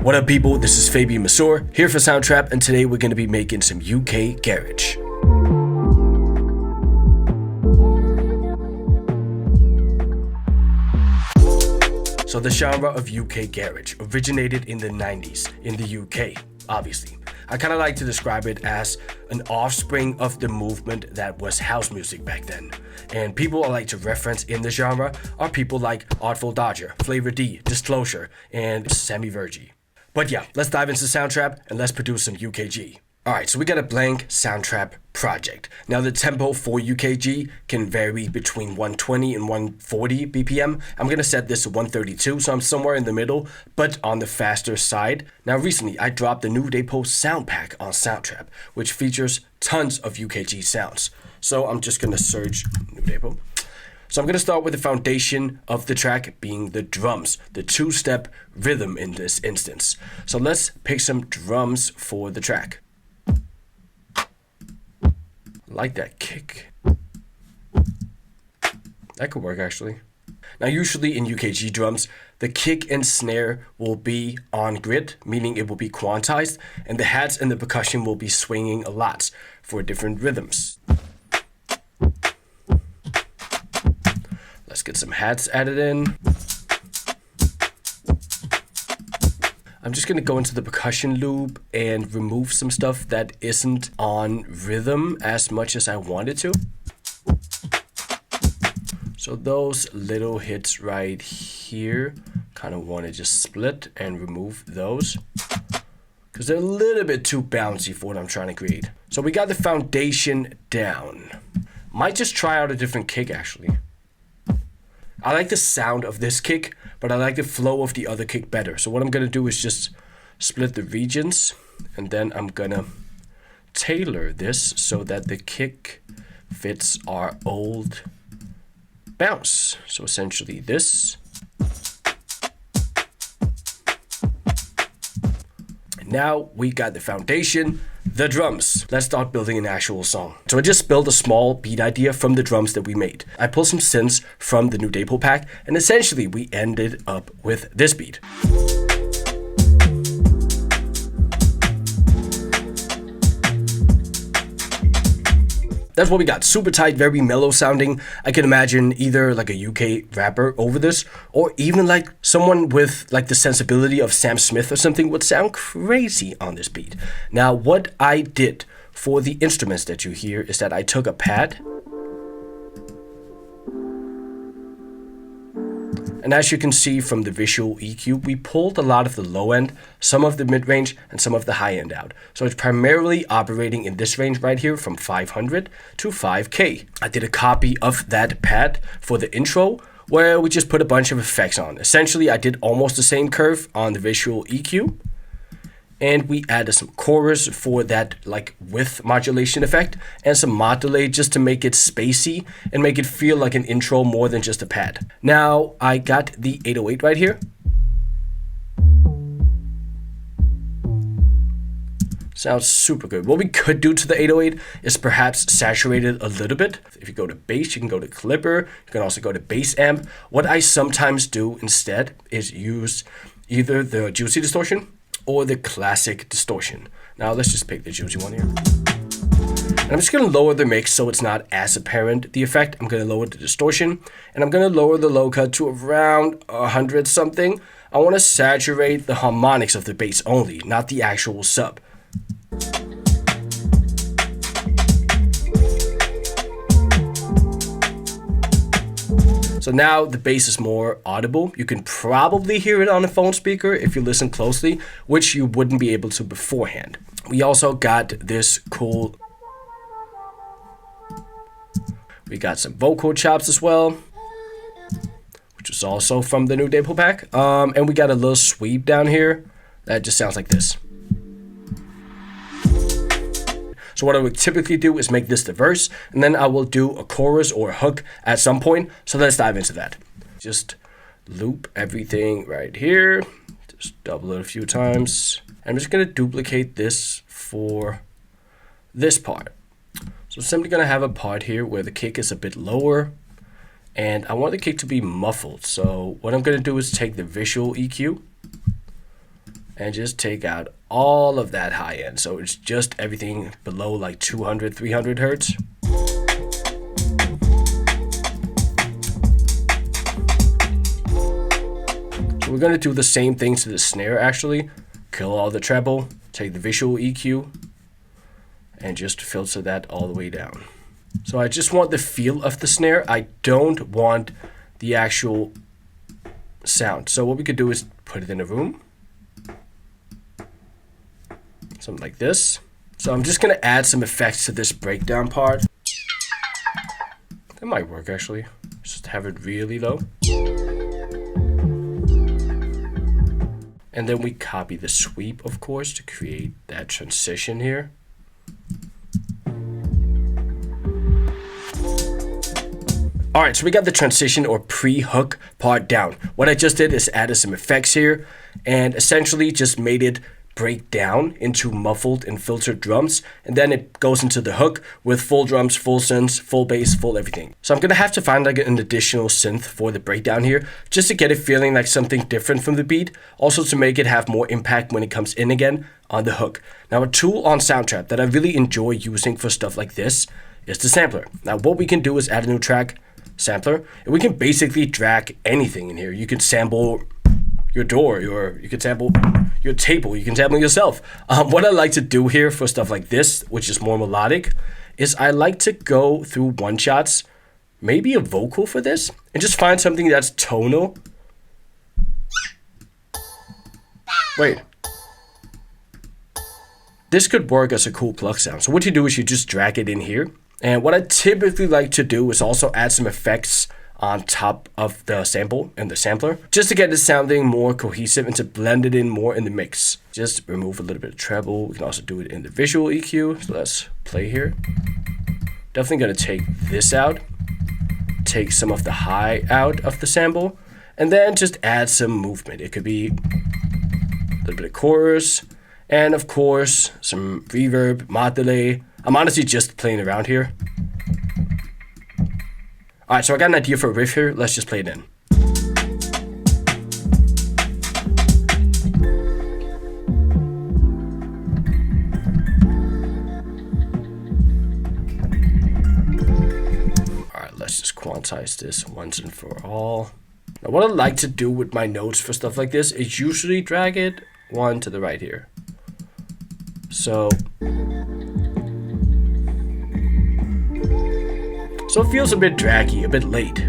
What up people, this is Fabian Mazur here for Soundtrap, and today we're going to be making some UK garage. So the genre of UK garage originated in the 90s in the UK, obviously. I kind of like to describe it as an offspring of the movement that was house music back then. And people I like to reference in the genre are people like Artful Dodger, Flavor D, Disclosure, and Sammy Virgie. But yeah, let's dive into Soundtrap and let's produce some UKG. Alright, so we got a blank Soundtrap project. Now the tempo for UKG can vary between 120 and 140 BPM. I'm gonna set this to 132, so I'm somewhere in the middle, but on the faster side. Now recently, I dropped the new Daypo sound pack on Soundtrap, which features tons of UKG sounds. So I'm just gonna search new Daypo. So I'm gonna start with the foundation of the track being the drums, the two-step rhythm in this instance. So let's pick some drums for the track. Like that kick. That could work actually. Now usually in UKG drums, the kick and snare will be on grid, meaning it will be quantized, and the hats and the percussion will be swinging a lot for different rhythms. Let's get some hats added in. I'm just gonna go into the percussion loop and remove some stuff that isn't on rhythm as much as I wanted to. So those little hits right here, kind of want to just split and remove those because they're a little bit too bouncy for what I'm trying to create. So we got the foundation down. Might just try out a different kick actually. I like the sound of this kick, but I like the flow of the other kick better. So what I'm gonna do is just split the regions, and then I'm gonna tailor this so that the kick fits our old bounce. So essentially this. And now we got the foundation, the drums. Let's start building an actual song. So I just built a small beat idea from the drums that we made. I pulled some synths from the new Daypo pack, and essentially we ended up with this beat. That's what we got. Super tight, very mellow sounding. I can imagine either like a UK rapper over this, or even like someone with like the sensibility of Sam Smith or something would sound crazy on this beat. Now, what I did for the instruments that you hear is that I took a pad. And as you can see from the visual EQ, we pulled a lot of the low end, some of the mid-range, and some of the high end out. So it's primarily operating in this range right here from 500 to 5K. I did a copy of that pad for the intro where we just put a bunch of effects on. Essentially, I did almost the same curve on the visual EQ. And we added some chorus for that like width modulation effect and some modulate just to make it spacey and make it feel like an intro more than just a pad. Now I got the 808 right here. Sounds super good. What we could do to the 808 is perhaps saturate it a little bit. If you go to bass, you can go to clipper. You can also go to bass amp. What I sometimes do instead is use either the juicy distortion or the classic distortion. Now let's just pick the juicy one here. And I'm just gonna lower the mix so it's not as apparent, the effect. I'm gonna lower the distortion, and I'm gonna lower the low cut to around 100 something. I wanna saturate the harmonics of the bass only, not the actual sub. So now the bass is more audible. You can probably hear it on a phone speaker if you listen closely, which you wouldn't be able to beforehand. We also got this cool, we got some vocal chops as well, which is also from the new Daypo pack. And we got a little sweep down here that just sounds like this. So what I would typically do is make this the verse, and then I will do a chorus or a hook at some point. So let's dive into that. Just loop everything right here. Just double it a few times. I'm just gonna duplicate this for this part. So I'm simply gonna have a part here where the kick is a bit lower, and I want the kick to be muffled. So what I'm gonna do is take the visual EQ and just take out all of that high end. So it's just everything below like 200, 300 hertz. So we're gonna do the same thing to the snare actually. Kill all the treble, take the visual EQ, and just filter that all the way down. So I just want the feel of the snare. I don't want the actual sound. So what we could do is put it in a room. Something like this. So I'm just gonna add some effects to this breakdown part. That might work actually. Just have it really low. And then we copy the sweep, of course, to create that transition here. All right, so we got the transition or pre-hook part down. What I just did is added some effects here and essentially just made it break down into muffled and filtered drums, and then it goes into the hook with full drums, full synths, full bass, full everything. So I'm gonna have to find like an additional synth for the breakdown here just to get it feeling like something different from the beat, also to make it have more impact when it comes in again on the hook. Now a tool on Soundtrap that I really enjoy using for stuff like this is the sampler. Now what we can do is add a new track, sampler, and we can basically drag anything in here. You can sample your door, you can sample your table, you can sample yourself. What I like to do here for stuff like this, which is more melodic, is I like to go through one shots, maybe a vocal for this, and just find something that's tonal. Wait. This could work as a cool plug sound. So what you do is you just drag it in here. And what I typically like to do is also add some effects on top of the sample and the sampler, just to get it sounding more cohesive and to blend it in more in the mix. Just remove a little bit of treble. We can also do it in the visual EQ. So let's play here. Definitely gonna take this out, take some of the high out of the sample, and then just add some movement. It could be a little bit of chorus, and of course, some reverb, mod delay. I'm honestly just playing around here. All right, so I got an idea for a riff here. Let's just play it in. All right, let's just quantize this once and for all. Now, what I like to do with my notes for stuff like this is usually drag it one to the right here. So it feels a bit draggy, a bit late.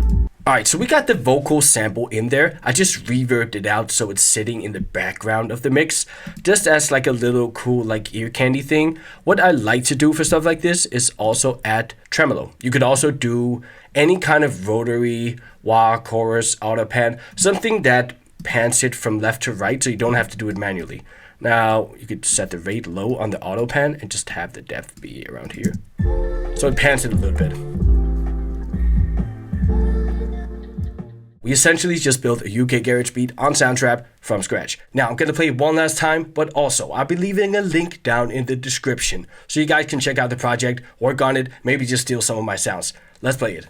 Alright, so we got the vocal sample in there. I just reverbed it out so it's sitting in the background of the mix, just as like a little cool like ear candy thing. What I like to do for stuff like this is also add tremolo. You could also do any kind of rotary, wah, chorus, auto pan, something that pans it from left to right so you don't have to do it manually. Now, you could set the rate low on the auto pan and just have the depth be around here. So it pans it a little bit. We essentially just built a UK garage beat on Soundtrap from scratch. Now, I'm going to play it one last time, but also I'll be leaving a link down in the description so you guys can check out the project, work on it, maybe just steal some of my sounds. Let's play it.